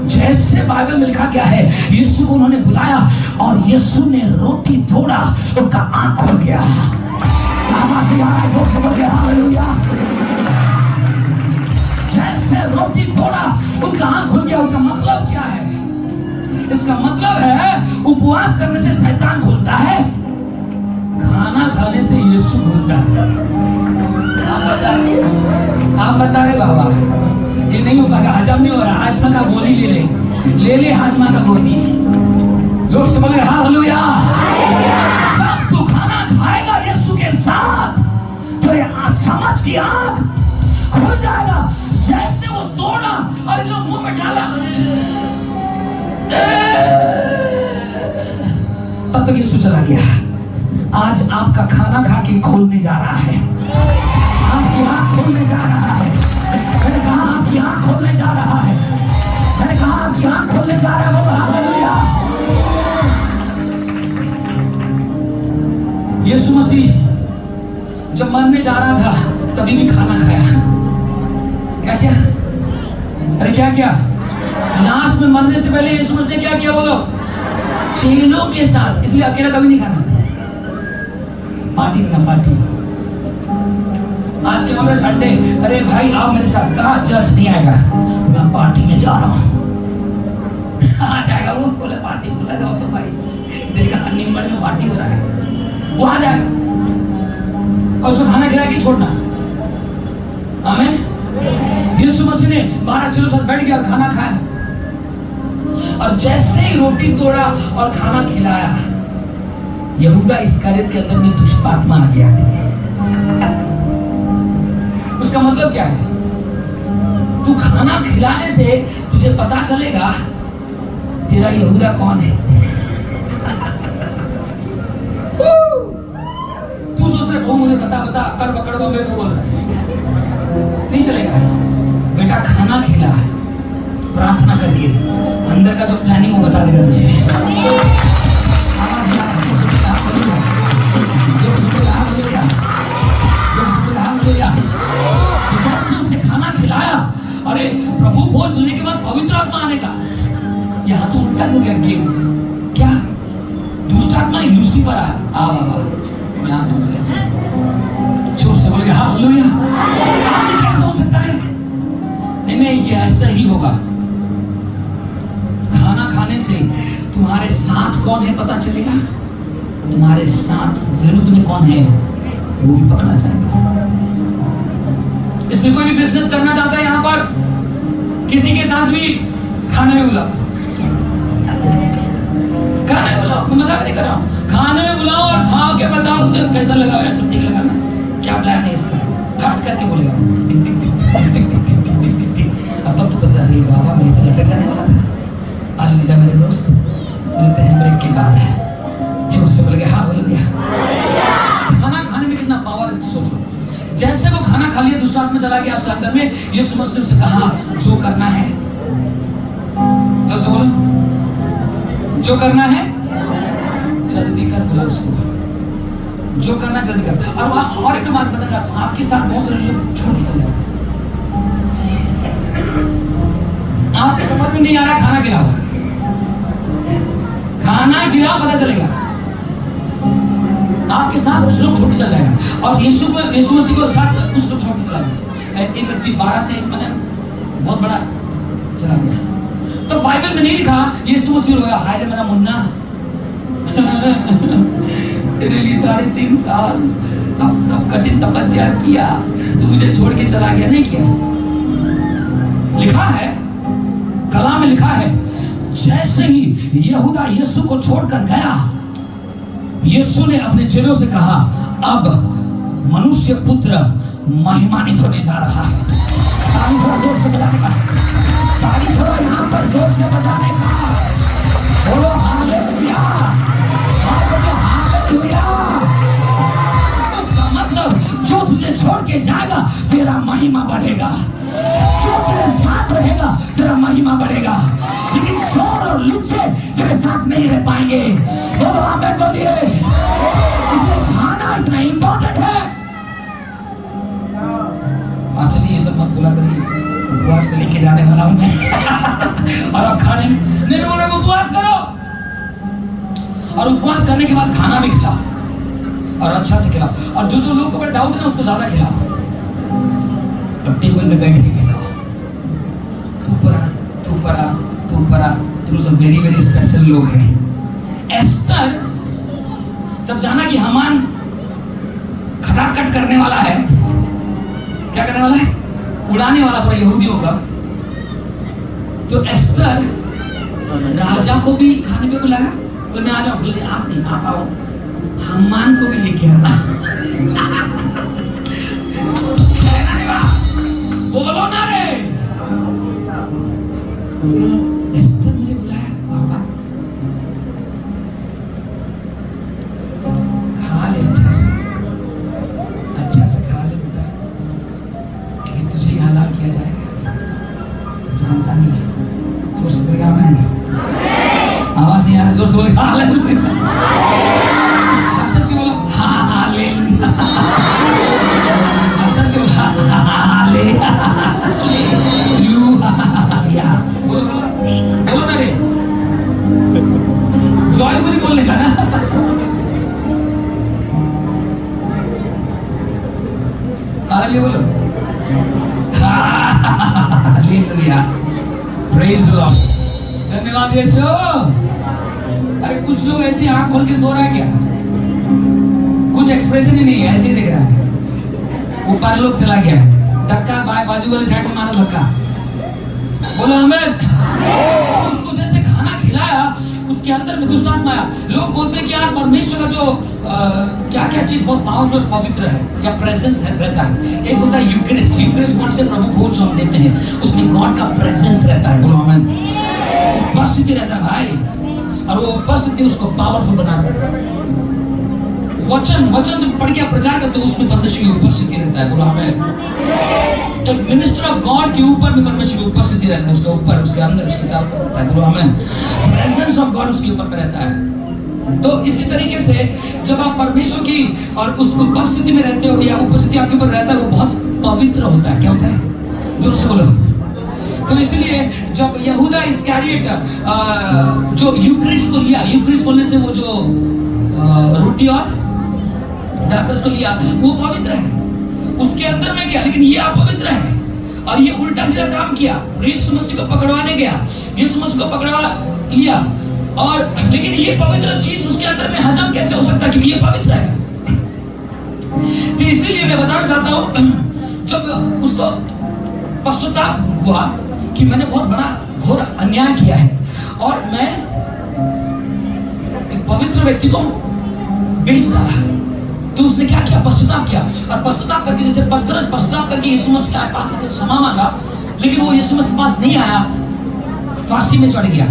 जैसे बाइबल में लिखा गया है, यीशु को उन्होंने बुलाया और यीशु ने रोटी तोड़ा, उनका आंख खुल गया। आवाज से आ रहा है, जोर से बोल के हालेलुया। जैसे रोटी तोड़ा उनका आंख खुल गया। उसका मतलब क्या है? इसका मतलब है उपवास करने से शैतान खुलता है, खाना खाने से यीशु खुलता है। आप बता रहे बाबा ये नहीं हो पाएगा, हजम नहीं हो रहा। हाजमा का गोली ले ले हाजमा का गोली। जोर से बोले हालेलुया। सब तू खाना खाएगा यीशु के साथ तो ये समझ की आंख खुल जाएगा। जैसे वो तोड़ा और लोग मुंह में डाला, तब तक यीशु चला गया। आज आपका खाना खा के खोलने जा रहा है, आपकी आंख खोलने जा रहा है। मैंने कहा आपकी आंख खोलने जा रहा है, मैंने कहा आपकी आंख खोलने जा रहा है। हालेलुया। यीशु मसीह जब मरने जा रहा था तभी भी खाना खाया। क्या क्या? अरे क्या क्या? लास्ट में मरने से पहले यीशु मसीह ने क्या किया बोलो? चेलों के साथ, इसलिए अकेला कभी नहीं खाना, पार्टी करना पार्टी। आज के हमारे संडे, अरे भाई आओ मेरे साथ। कहा चर्च नहीं आएगा, मैं पार्टी में जा रहा हूँ। आ जाएगा वो, बोले पार्टी बुला जाओ तो भाई देखा निम्बड़ में पार्टी हो रहा है, वो आ जाएगा और उसको खाना खिला के छोड़ना। आमीन। यीशु मसीह ने 12 चेलों के साथ बैठ गया और खाना खाया, और जैसे ही रोटी तोड़ा और खाना खिलाया, यहूदा इस्करियोत के अंदर में दुष्ट आत्मा आ गया। उसका मतलब क्या है? तू खाना खिलाने से तुझे पता चलेगा तेरा यहूदा कौन है। तू सोच रहे वो मुझे बता कर पकड़ को मेरे को बोल रहा है, नहीं चलेगा बेटा। खाना खिला, प्रार्थना करके अंदर का जो प्लानिंग वो बता देगा तुझे। जैसे खाना खिलाया, अरे प्रभु भोज सुनने के बाद पवित्र आत्मा आने का, यहाँ तो उल्टा हो गया गेम। क्या दुष्ट आत्मा नहीं, लूसीफर आया। आ बाबा यहाँ तो उतरे, जोर से बोल के हालेलुया। ये कैसे हो सकता है? नहीं, ये ऐसा ही होगा। खाना खाने से तुम्हारे साथ कौन है पता चलेगा, तुम्हारे साथ विरुद्ध में कौन है वो भी पकड़ना चाहेगा। इसमें कोई भी बिजनेस करना चाहता है, यहाँ पर किसी के साथ भी खाने में बुलाओ, खाने में बुलाओ, मैं मजाक नहीं कर रहा हूँ। खाने में बुलाओ और खा के बताओ उससे कैसा लगा, सब ठीक लगा ना, क्या प्लान है इसका, खट करके बोलेगा। अब तब तो पता नहीं बाबा मैं तो लटक जाने वाला था। अलविदा मेरे दोस्त, मिलते हैं ब्रेक के बाद। जोर से बोल गया हाँ बोल गया। खाना खाने में कितना पावर है सोचो। जैसे वो खाना खा लिया, दुष्ट आत्मा चला गया उसके अंदर में। यीशु मसीह ने उससे कहा जो करना है, जोर से बोलो, जो करना है जल्दी कर, बोला उसको जो करना जल्दी कर। और वहां और एक बात बताना, आपके साथ बहुत सारे लोग छोड़ के चले जाते, आपको समझ में नहीं आ रहा खाना खिलाओ, खाना खिलाओ पता चलेगा। आपके साथ कुछ लोग छोड़ के चला जाएगा, और यीशु मसीह को साथ कुछ लोग छोड़ के चला गया। एक व्यक्ति 12 से मैंने बहुत बड़ा चला गया, तो बाइबल में नहीं लिखा यीशु मसीह रोया, हाय रे मेरा मुन्ना तेरे लिए 3.5 साल अब सब कठिन तपस्या किया, तू मुझे छोड़ के चला गया। नहीं किया, लिखा है कलाम में लिखा है, जैसे ही यहूदा यीशु को छोड़कर गया, यीशु ने अपने चेलों से कहा अब मनुष्य पुत्र महिमानित होने जा रहा है। ताली थोड़ा जोर से बजाने का, ताली थोड़ा यहाँ पर जोर से बजाने का। बोलो हालेलुया, बोलो हालेलुया। उसका मतलब जो तुझे छोड़ के जाएगा तेरा महिमा बढ़ेगा, जो तेरे साथ रहेगा तेरा महिमा बढ़ेगा, लेकिन चोर और लुच्चे तेरे साथ नहीं रह पाएंगे। बोलो आमीन बोलिए। इसलिए खाना इतना इंपॉर्टेंट है। मास्टर जी ये सब मत बोला करिए, उपवास पे लेके जाने वाला हूं मैं और अब खाने नहीं बोले उपवास करो, और उपवास करने के बाद खाना भी खिलाओ और अच्छा से खिलाओ, और जो जो लोगों को डाउट है ना उसको ज्यादा खिलाओ, और टेबल में बैठ के खिलाओ। तू परा तुम सब वेरी वेरी स्पेशल लोग हैं। एस्तर जब जाना कि हामान खटाखट करने वाला है, क्या करने वाला है, उड़ाने वाला पूरा यहूदियों का, तो एस्तर राजा को भी खाने पे बुलाया। बोले मैं आ जाऊं, बोले आप नहीं आप आओ, हामान को भी लेके आना। बोलो ना रे, एस्तर मुझे बुलाया पापा, खा ले अच्छा से खा ले बेटा, लेकिन तुझे हलाल किया जाएगा, जानता नहीं है। जोर से बोलेगा मैं, आवाज नहीं आ रहा, जोर से बोले हालेलुया, हंस के बोलो हालेलुया, हंस के बोलो हालेलुया। बोलो ना रे, जॉयफुली बोलने का ना। हालेलुया बोलो, हालेलुया, प्रेज द लॉर्ड, धन्यवाद यीशु। अरे कुछ लोग ऐसे आंख खोल के सो रहा है क्या, कुछ एक्सप्रेशन ही नहीं है, ऐसे ही देख रहा है, वो परलोक चला गया है, धक्का बाजू वाले साइड में मारो धक्का। बोलो आमीन। उसको जैसे खाना खिलाया उसके अंदर में दुष्ट आत्मा आया। लोग बोलते हैं कि यार परमेश्वर का जो क्या क्या चीज बहुत पावरफुल पवित्र है या प्रेजेंस है रहता है। एक होता है यूकरिस्ट, यूकरिस्ट कौन से प्रभु भोज हम देते हैं, उसमें गॉड का प्रेजेंस रहता है। बोलो आमीन। उपस्थिति रहता है भाई, और वो उपस्थिति उसको पावरफुल बनाता है। वचन जब पढ़ के प्रचार करते हो उसमें परमेश्वर की उपस्थिति रहता है। बोलो आमीन। एक मिनिस्टर ऑफ गॉड के ऊपर भी परमेश्वर की उपस्थिति रहता है, उसके ऊपर, उसके अंदर, उसके चारों तरफ रहता है। बोलो आमीन। प्रेजेंस ऑफ गॉड उसके ऊपर में रहता है। तो इसी तरीके से जब आप परमेश्वर की और उस उपस्थिति में रहते हो या उपस्थिति आपके ऊपर रहता है, वो बहुत पवित्र होता है। क्या होता है, जोर से बोलो। तो इसलिए जब यहूदा इस्करियोट जो यूक्रिस्ट को लिया, यूक्रिस्ट बोलने से वो जो रोटी और दाखरस को लिया, वो पवित्र है, उसके अंदर में गया, लेकिन ये अपवित्र है और ये उल्टा सीधा काम किया। यीशु मसीह को पकड़वाने गया, यीशु मसीह को पकड़वा लिया, और लेकिन ये पवित्र चीज उसके अंदर में हजम कैसे हो सकता है, क्योंकि ये पवित्र है। तो इसीलिए मैं बताना चाहता हूं, जब उसको पश्चाताप हुआ कि मैंने बहुत बड़ा घोर अन्याय किया है और मैं एक पवित्र व्यक्ति को बेच रहा, तो उसने क्या किया, पश्चाताप किया, और पश्चाताप करके जैसे पतरस पश्चाताप करके यीशु मसीह के पास आके क्षमा मांगा, लेकिन वो यीशु मसीह के पास नहीं आया, फांसी में चढ़ गया।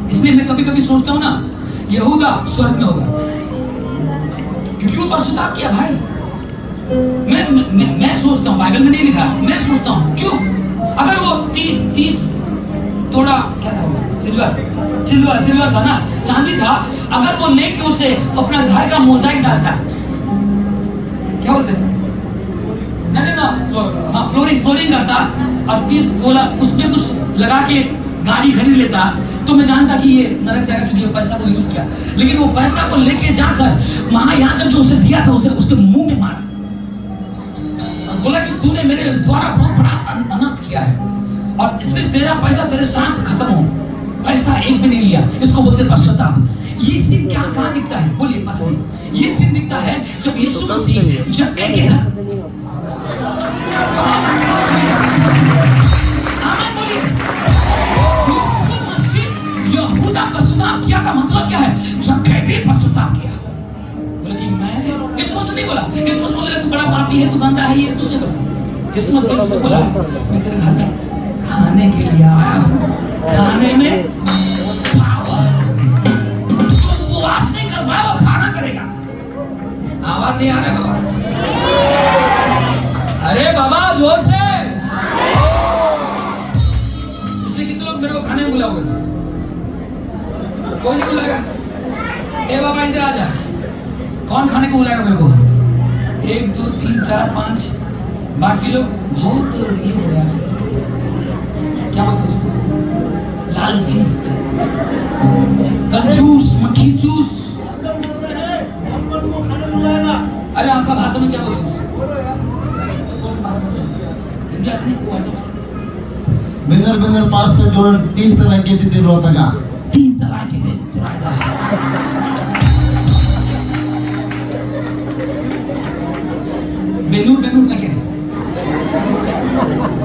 इसलिए मैं कभी कभी सोचता हूँ ना, यहूदा स्वर्ग में होगा, क्योंकि वो पश्चाताप किया भाई। मैं सोचता हूँ, बाइबल में नहीं लिखा, मैं सोचता हूँ क्यों, अगर वो 30 थोड़ा क्या था, सिल्वर था ना, चांदी था, अगर वो लेके उसे अपना घर का मोजाइक डालता, क्या बोलते हैं, नहीं फ्लोरिंग करता, और 30 बोला उसमें कुछ लगा के गाड़ी खरीद लेता, तो मैं जानता कि ये नरक जाएगा, क्योंकि ये पैसा को यूज किया। लेकिन वो पैसा को लेके जाकर महायाजक जो उसे दिया था, उसे उसके मुंह में मारा और बोला कि तूने मेरे द्वारा बहुत बड़ा अनर्थ किया है, और इसलिए तेरा पैसा तेरे साथ खत्म हो, पैसा एक भी नहीं लिया। इसको बोलते पश्चाताप। ये सीन क्या कहाँ दिखता है, बोलिए पास। ये सीन दिखता है जब यीशु मसीह जक्कई के घर, आमीन बोलिए, यीशु मसीह यहूदा पश्चाताप किया का मतलब क्या है, जक्कई भी पश्चाताप किया। बोले कि मैं, यीशु मसीह नहीं बोला, यीशु मसीह बोला तू बड़ा पापी है, तू गंदा है, ये कुछ नहीं बोला। यीशु मसीह उसको बोला मैं तेरे घर में खाने के लिए आया हूँ, खाने में पावर। जो उपवास नहीं कर पाया वो खाना करेगा। आवाज नहीं आ रहा बाबा? अरे बाबा जोर से। इसलिए कितने लोग मेरे को खाने में बुलाओगे? कोई नहीं बुलाएगा। ए बाबा इधर आ जा। कौन खाने को बुलाएगा मेरे को? 1 2 3 4 5। बाकी लोग बहुत ये हो रहा है, क्या बोलते उसको, लालची, कंजूस, मक्खी चूस। अरे आपका भाषा में क्या बोलते उसको? benar-benar pastor Jordan 30 talaga kita di Rotaga. 30 talaga kita di Rotaga. Benur Benur में क्या है?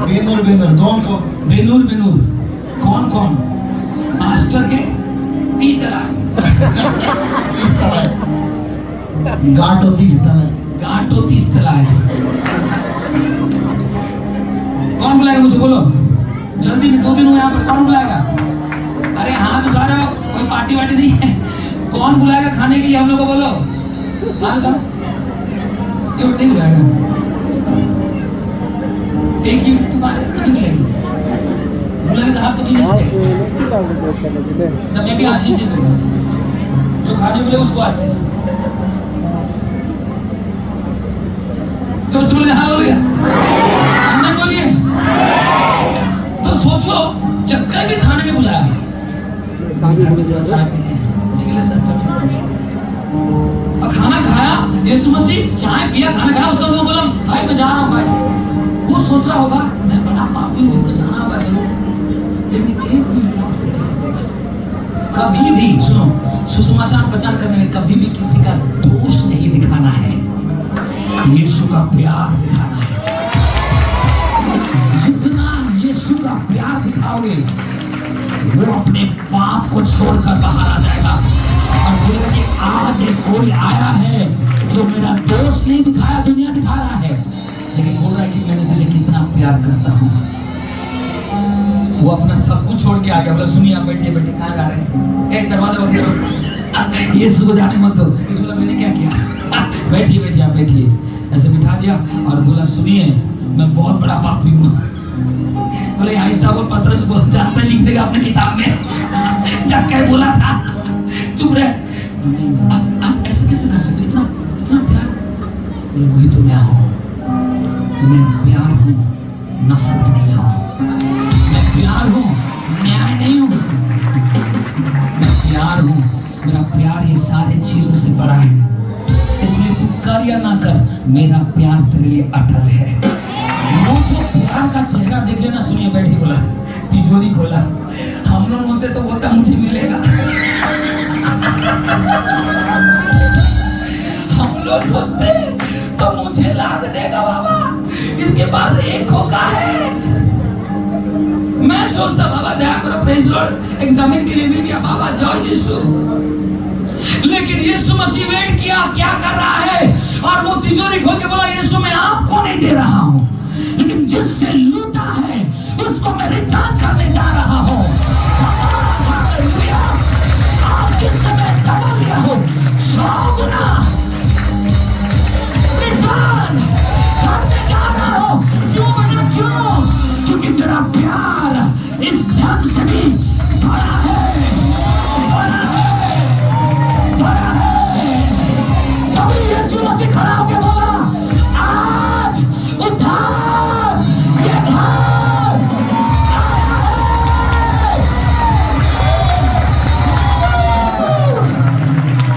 बेनूर बेनूर कौन? बेनूर बेनूर कौन? मास्टर के 30 तलाक। गाटो 30 तलाक। गाटो 30 तलाक। कौन बुलाएगा मुझे बोलो? जल्दी में 2 दिन हुए यहाँ पर, कौन बुलाएगा? अरे हाथ उठा रहे हो, कोई पार्टी वार्टी नहीं है। कौन बुलाएगा खाने के लिए हम लोग को बोलो? हाथ उठाओ। क्यों नहीं बुलाएगा? एक ही तुम्हारे तो नहीं बुलाएगी। बुलाएगा तो हाथ तो नहीं इसके। जब मैं भी आशीष दे दूंगा, जो खाने बोले उसको आशीष। तो बोले हालेलुया, आमीन बोलिए। तो सोचो चक्कर भी खाने में बुलाया, घर में थोड़ा चाय पीने, ठीक है सर। और खाना खाया, यीशु मसीह चाय पिया, खाना खाया, उसका तो बोला भाई मैं जा रहा हूँ भाई। वो सोच रहा होगा मैं बड़ा पापी हूँ, तो जाना होगा जरूर। लेकिन एक भी कभी भी सुनो, सुसमाचार प्रचार करने में कभी भी किसी का दोष नहीं दिखाना है, यीशु का प्यार दिखाना है। जितना यीशु का प्यार दिखाओगे वो अपने पाप को छोड़कर बाहर आ जाएगा और बोलेगा कि आज एक कोई आया है जो मेरा दोष नहीं दिखाया, दुनिया दिखा रहा है, लेकिन बोल रहा है कि मैंने तुझे कितना प्यार करता हूँ। वो अपना सब कुछ छोड़ के आ गया। बोला सुनिए आप बैठिए बैठिए, कहाँ जा रहे हैं? एक दरवाजा बंद करो, यीशु को जाने मत दो। यीशु बोला मैंने क्या किया? बैठिए बैठिए, आप बैठिए। ऐसे बिठा दिया और बोला सुनिए मैं बहुत बड़ा पापी हूँ। बोले आहिस्ता बोल, पतरस बहुत जानता लिख देगा अपने किताब में। जब क्या बोला था चुप रहे। आप ऐसे कैसे कर सकते? इतना इतना प्यार? वही तो मैं हूँ, मैं प्यार हूँ, नफरत नहीं हूँ। मैं प्यार हूँ, न्याय नहीं हूँ। मैं प्यार हूँ, मेरा प्यार ये सारी चीजों से बड़ा है। इसलिए तू कर या ना कर, मेरा प्यार तेरे लिए अटल है। वो जो प्यार का चेहरा देख लेना। सुनिए बैठिए, बोला तिजोरी खोला। हम लोग होते तो बोलता मुझे मिलेगा। हम लोग बोलते तो मुझे लाद देगा बाबा, इसके पास एक खोखा है। मैं सोचता बाबा दया करो, प्रेज लॉर्ड, एक जमीन के लिए मिल गया बाबा, जय यीशु। लेकिन यीशु मसीह वेट किया, क्या कर रहा है? और वो तिजोरी खोल के बोला यीशु मैं आपको नहीं दे रहा हूँ, लेकिन जिससे लूटा है उसको मैं रिटर्न करने जा रहा हूँ। आप जिससे मैं डबल लिया हूँ 100 गुना रिटर्न करने जा रहा हूँ। क्यों ना क्यों? क्योंकि तेरा प्यार इस धन से भी बड़ा है, बड़ा है, बड़ा है। तभी यीशु मसीह खड़ा होकर बोला आज उद्धार ये धार आया है।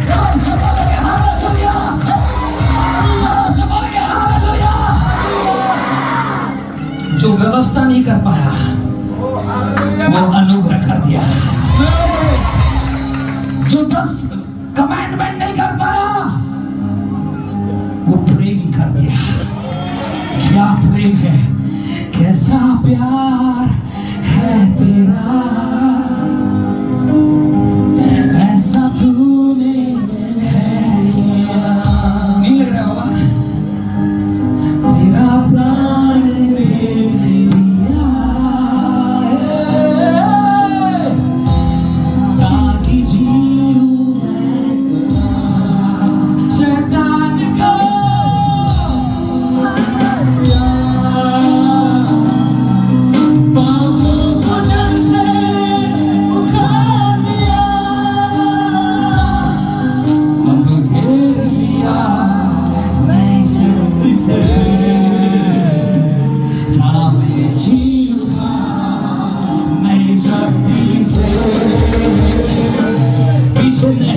यार से बोलेंगे हालेलुया, यार से बोलेंगे हालेलुया। जो व्यवस्था नहीं कर पाया वो अनुग्रह कर दिया। जो 10 कमांडमेंट नहीं कर पाया वो प्रेम कर दिया। क्या प्रेम है, कैसा प्यार है तेरा, ऐसा तूने है किया। रिलीज होते